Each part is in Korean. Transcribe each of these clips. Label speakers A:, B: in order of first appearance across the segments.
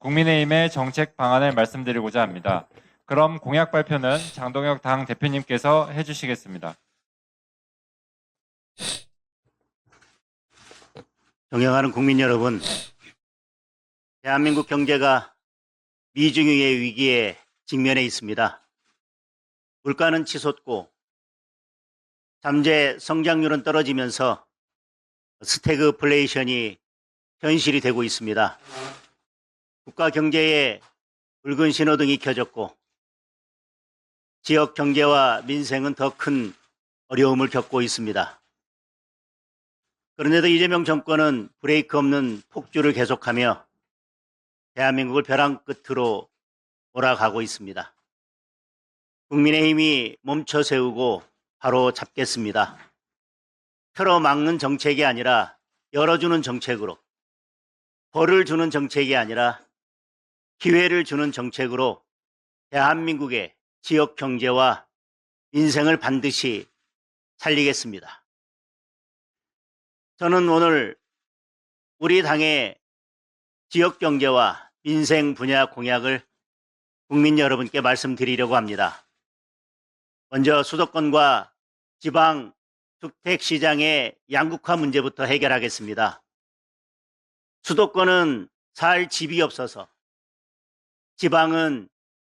A: 국민의힘의 정책 방안을 말씀드리고자 합니다. 그럼 공약 발표는 장동혁 당 대표님께서 해주시겠습니다.
B: 존경하는 국민 여러분, 대한민국 경제가 미중의 위기에 직면해 있습니다. 물가는 치솟고 잠재 성장률은 떨어지면서 스태그플레이션이 현실이 되고 있습니다. 국가 경제에 붉은 신호등이 켜졌고 지역 경제와 민생은 더 큰 어려움을 겪고 있습니다. 그런데도 이재명 정권은 브레이크 없는 폭주를 계속하며 대한민국을 벼랑 끝으로 몰아가고 있습니다. 국민의힘이 멈춰 세우고 바로 잡겠습니다. 틀어막는 정책이 아니라 열어주는 정책으로, 벌을 주는 정책이 아니라 기회를 주는 정책으로 대한민국의 지역 경제와 민생을 반드시 살리겠습니다. 저는 오늘 우리 당의 지역 경제와 민생 분야 공약을 국민 여러분께 말씀드리려고 합니다. 먼저 수도권과 지방 주택시장의 양극화 문제부터 해결하겠습니다. 수도권은 살 집이 없어서, 지방은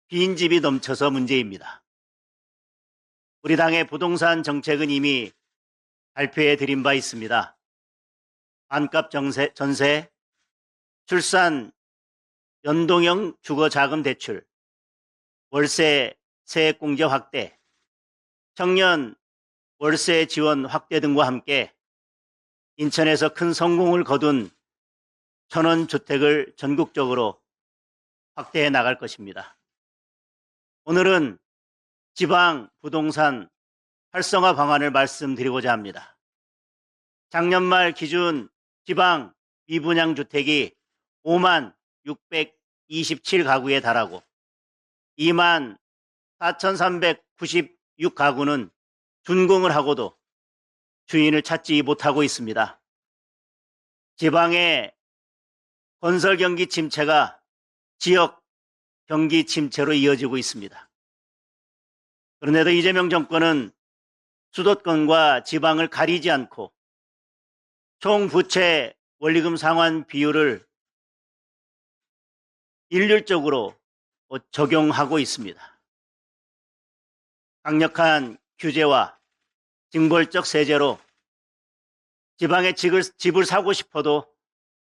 B: 빈집이 넘쳐서 문제입니다. 우리 당의 부동산 정책은 이미 발표해 드린 바 있습니다. 반값 전세, 출산 연동형 주거자금 대출, 월세 세액공제 확대, 청년 월세 지원 확대 등과 함께 인천에서 큰 성공을 거둔 천원주택을 전국적으로 확대해 나갈 것입니다. 오늘은 지방 부동산 활성화 방안을 말씀드리고자 합니다. 작년 말 기준 지방 미분양 주택이 5만 627가구에 달하고 2만 4,396가구는 준공을 하고도 주인을 찾지 못하고 있습니다. 지방의 건설 경기 침체가 지역 경기 침체로 이어지고 있습니다. 그런데도 이재명 정권은 수도권과 지방을 가리지 않고 총 부채 원리금 상환 비율을 일률적으로 적용하고 있습니다. 강력한 규제와 징벌적 세제로 지방에 집을 사고 싶어도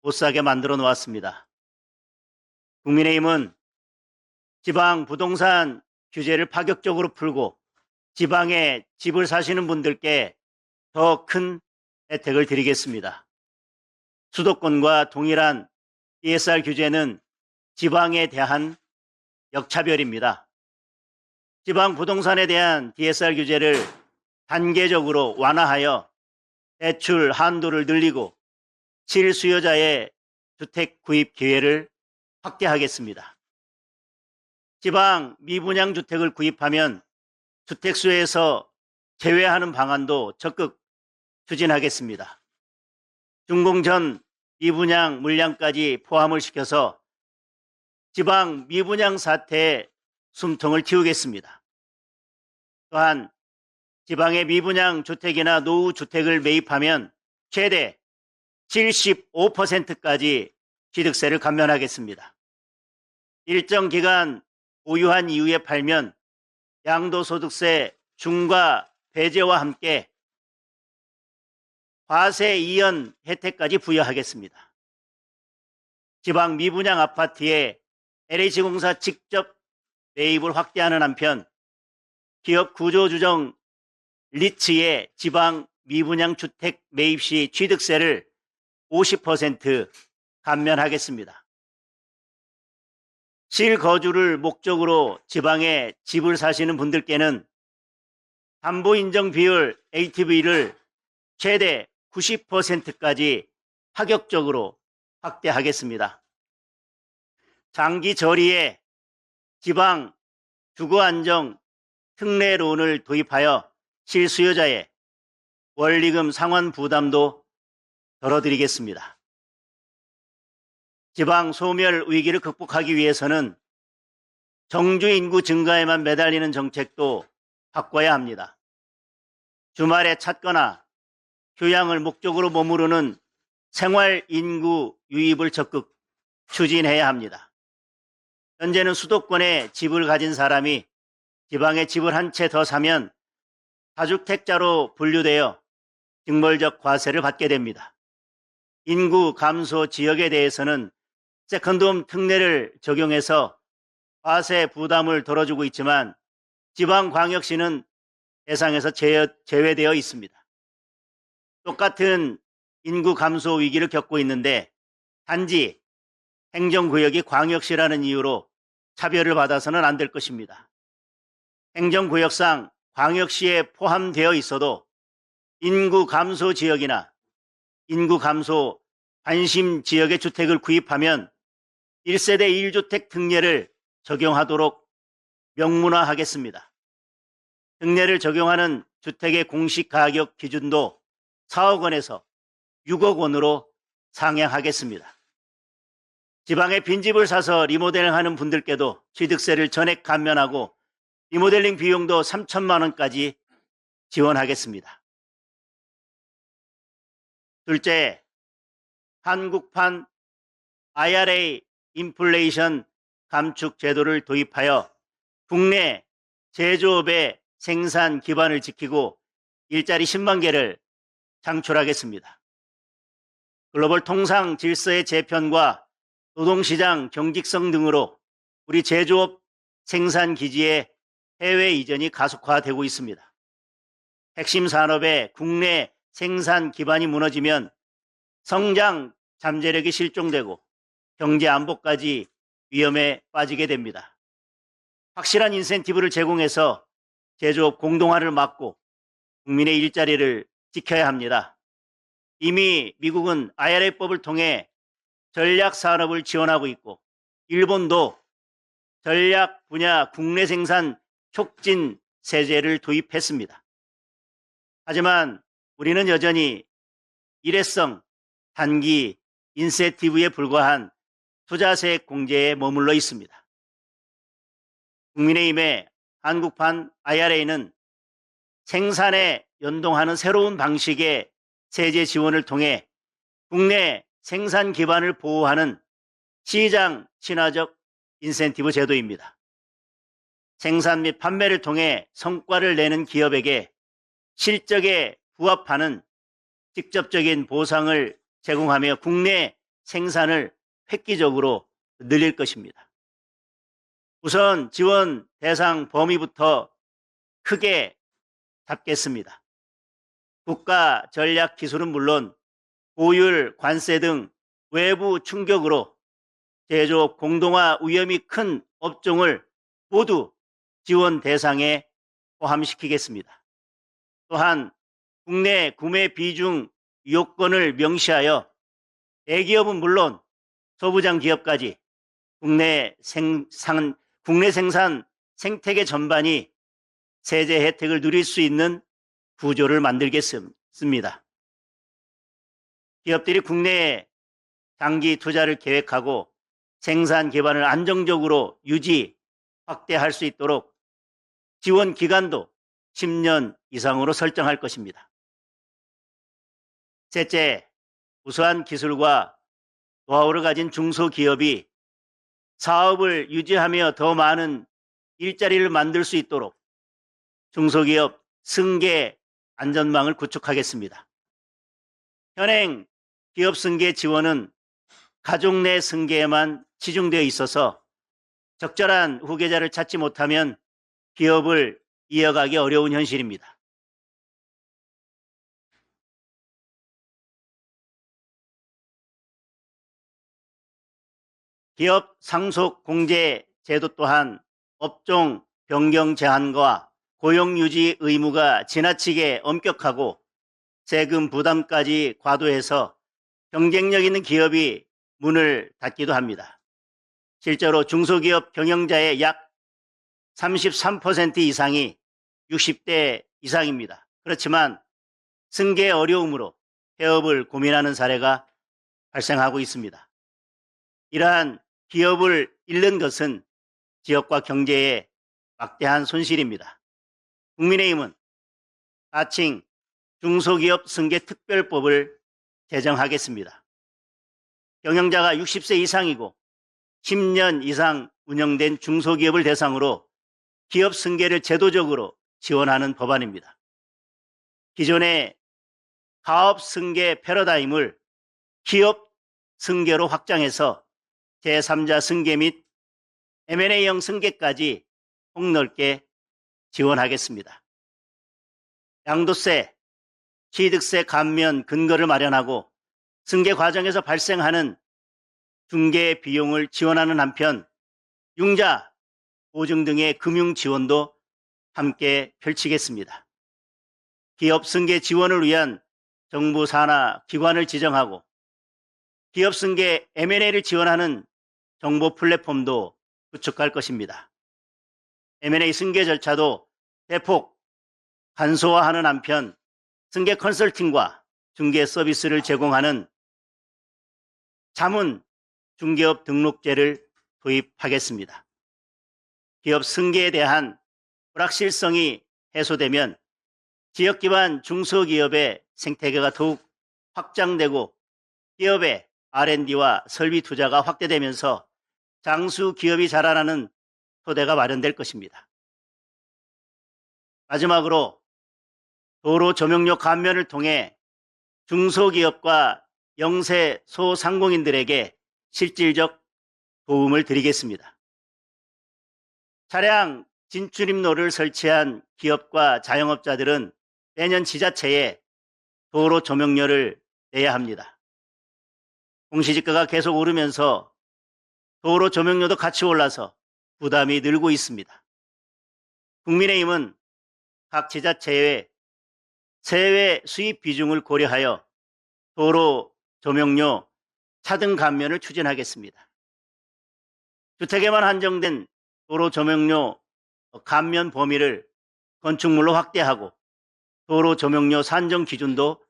B: 못 사게 만들어 놓았습니다. 국민의힘은 지방 부동산 규제를 파격적으로 풀고 지방에 집을 사시는 분들께 더 큰 혜택을 드리겠습니다. 수도권과 동일한 DSR 규제는 지방에 대한 역차별입니다. 지방 부동산에 대한 DSR 규제를 단계적으로 완화하여 대출 한도를 늘리고 실수요자의 주택 구입 기회를 확대하겠습니다. 지방 미분양 주택을 구입하면 주택수에서 제외하는 방안도 적극 추진하겠습니다. 준공 전 미분양 물량까지 포함을 시켜서 지방 미분양 사태에 숨통을 틔우겠습니다. 또한 지방의 미분양 주택이나 노후 주택을 매입하면 최대 75%까지 취득세를 감면하겠습니다. 일정 기간 보유한 이후에 팔면 양도소득세 중과 배제와 함께 과세 이연 혜택까지 부여하겠습니다. 지방 미분양 아파트에 LH공사 직접 매입을 확대하는 한편 기업 구조조정 리츠의 지방 미분양 주택 매입 시 취득세를 50% 감면하겠습니다. 실거주를 목적으로 지방에 집을 사시는 분들께는 담보인정 비율 LTV를 최대 90%까지 파격적으로 확대하겠습니다. 장기 저리에 지방 주거안정 특례론을 도입하여 실수요자의 원리금 상환 부담도 덜어드리겠습니다. 지방 소멸 위기를 극복하기 위해서는 정주 인구 증가에만 매달리는 정책도 바꿔야 합니다. 주말에 찾거나 휴양을 목적으로 머무르는 생활 인구 유입을 적극 추진해야 합니다. 현재는 수도권에 집을 가진 사람이 지방에 집을 한 채 더 사면 다주택자로 분류되어 징벌적 과세를 받게 됩니다. 인구 감소 지역에 대해서는 세컨드홈 특례를 적용해서 과세 부담을 덜어주고 있지만 지방광역시는 대상에서 제외되어 있습니다. 똑같은 인구 감소 위기를 겪고 있는데 단지 행정구역이 광역시라는 이유로 차별을 받아서는 안 될 것입니다. 행정구역상 광역시에 포함되어 있어도 인구 감소 지역이나 인구 감소 관심 지역의 주택을 구입하면 1세대 1주택 특례를 적용하도록 명문화하겠습니다. 특례를 적용하는 주택의 공시가격 기준도 4억 원에서 6억 원으로 상향하겠습니다. 지방에 빈집을 사서 리모델링하는 분들께도 취득세를 전액 감면하고 리모델링 비용도 3천만 원까지 지원하겠습니다. 둘째, 한국판 IRA 인플레이션 감축 제도를 도입하여 국내 제조업의 생산 기반을 지키고 일자리 10만 개를 창출하겠습니다. 글로벌 통상 질서의 재편과 노동시장 경직성 등으로 우리 제조업 생산 기지의 해외 이전이 가속화되고 있습니다. 핵심 산업의 국내 생산 기반이 무너지면 성장 잠재력이 실종되고 경제 안보까지 위험에 빠지게 됩니다. 확실한 인센티브를 제공해서 제조업 공동화를 막고 국민의 일자리를 지켜야 합니다. 이미 미국은 IRA법을 통해 전략 산업을 지원하고 있고 일본도 전략 분야 국내 생산 촉진 세제를 도입했습니다. 하지만 우리는 여전히 일회성 단기 인센티브에 불과한 투자세액 공제에 머물러 있습니다. 국민의힘의 한국판 IRA는 생산에 연동하는 새로운 방식의 세제 지원을 통해 국내 생산 기반을 보호하는 시장 친화적 인센티브 제도입니다. 생산 및 판매를 통해 성과를 내는 기업에게 실적에 부합하는 직접적인 보상을 제공하며 국내 생산을 획기적으로 늘릴 것입니다. 우선 지원 대상 범위부터 크게 잡겠습니다. 국가 전략 기술은 물론 보율, 관세 등 외부 충격으로 제조업 공동화 위험이 큰 업종을 모두 지원 대상에 포함시키겠습니다. 또한 국내 구매 비중 요건을 명시하여 대기업은 물론 소부장 기업까지 국내 생산 생태계 전반이 세제 혜택을 누릴 수 있는 구조를 만들겠습니다. 기업들이 국내에 장기 투자를 계획하고 생산 기반을 안정적으로 유지, 확대할 수 있도록 지원 기간도 10년 이상으로 설정할 것입니다. 셋째, 우수한 기술과 노하우를 가진 중소기업이 사업을 유지하며 더 많은 일자리를 만들 수 있도록 중소기업 승계 안전망을 구축하겠습니다. 현행 기업 승계 지원은 가족 내 승계에만 치중되어 있어서 적절한 후계자를 찾지 못하면 기업을 이어가기 어려운 현실입니다. 기업 상속 공제 제도 또한 업종 변경 제한과 고용 유지 의무가 지나치게 엄격하고 세금 부담까지 과도해서 경쟁력 있는 기업이 문을 닫기도 합니다. 실제로 중소기업 경영자의 약 33% 이상이 60대 이상입니다. 그렇지만 승계 어려움으로 폐업을 고민하는 사례가 발생하고 있습니다. 이러한 기업을 잃는 것은 지역과 경제에 막대한 손실입니다. 국민의힘은 하층 중소기업 승계 특별법을 제정하겠습니다. 경영자가 60세 이상이고 10년 이상 운영된 중소기업을 대상으로 기업 승계를 제도적으로 지원하는 법안입니다. 기존의 가업 승계 패러다임을 기업 승계로 확장해서 제3자 승계 및 M&A형 승계까지 폭넓게 지원하겠습니다. 양도세, 취득세 감면 근거를 마련하고 승계 과정에서 발생하는 중개 비용을 지원하는 한편 융자, 보증 등의 금융 지원도 함께 펼치겠습니다. 기업 승계 지원을 위한 정부 산하 기관을 지정하고 기업 승계 M&A를 지원하는 정보 플랫폼도 구축할 것입니다. M&A 승계 절차도 대폭 간소화하는 한편 승계 컨설팅과 중개 서비스를 제공하는 자문 중개업 등록제를 도입하겠습니다. 기업 승계에 대한 불확실성이 해소되면 지역 기반 중소기업의 생태계가 더욱 확장되고 기업의 R&D와 설비 투자가 확대되면서 장수 기업이 자라나는 토대가 마련될 것입니다. 마지막으로 도로 조명료 감면을 통해 중소기업과 영세 소상공인들에게 실질적 도움을 드리겠습니다. 차량 진출입로를 설치한 기업과 자영업자들은 매년 지자체에 도로 조명료를 내야 합니다. 공시지가가 계속 오르면서 도로 조명료도 같이 올라서 부담이 늘고 있습니다. 국민의힘은 각 지자체의 세외 수입 비중을 고려하여 도로 조명료 차등 감면을 추진하겠습니다. 주택에만 한정된 도로 조명료 감면 범위를 건축물로 확대하고 도로 조명료 산정 기준도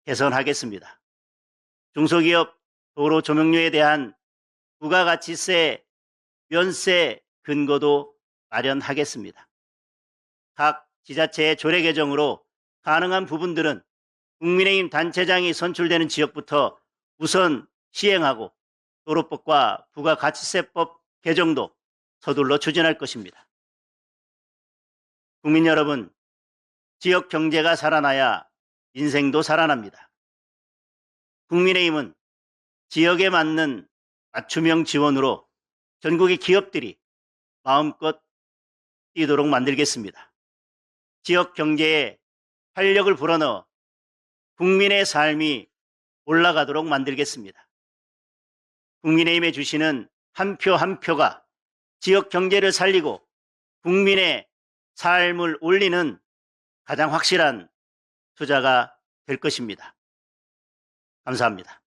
B: 개선하겠습니다. 중소기업 도로 조명료에 대한 부가가치세 면세 근거도 마련하겠습니다. 각 지자체의 조례 개정으로 가능한 부분들은 국민의힘 단체장이 선출되는 지역부터 우선 시행하고 도로법과 부가가치세법 개정도 서둘러 추진할 것입니다. 국민 여러분, 지역 경제가 살아나야 인생도 살아납니다. 국민의힘은 지역에 맞는 맞춤형 지원으로 전국의 기업들이 마음껏 뛰도록 만들겠습니다. 지역 경제에 활력을 불어넣어 국민의 삶이 올라가도록 만들겠습니다. 국민의힘에 주시는 한 표 한 표가 지역 경제를 살리고 국민의 삶을 올리는 가장 확실한 투자가 될 것입니다. 감사합니다.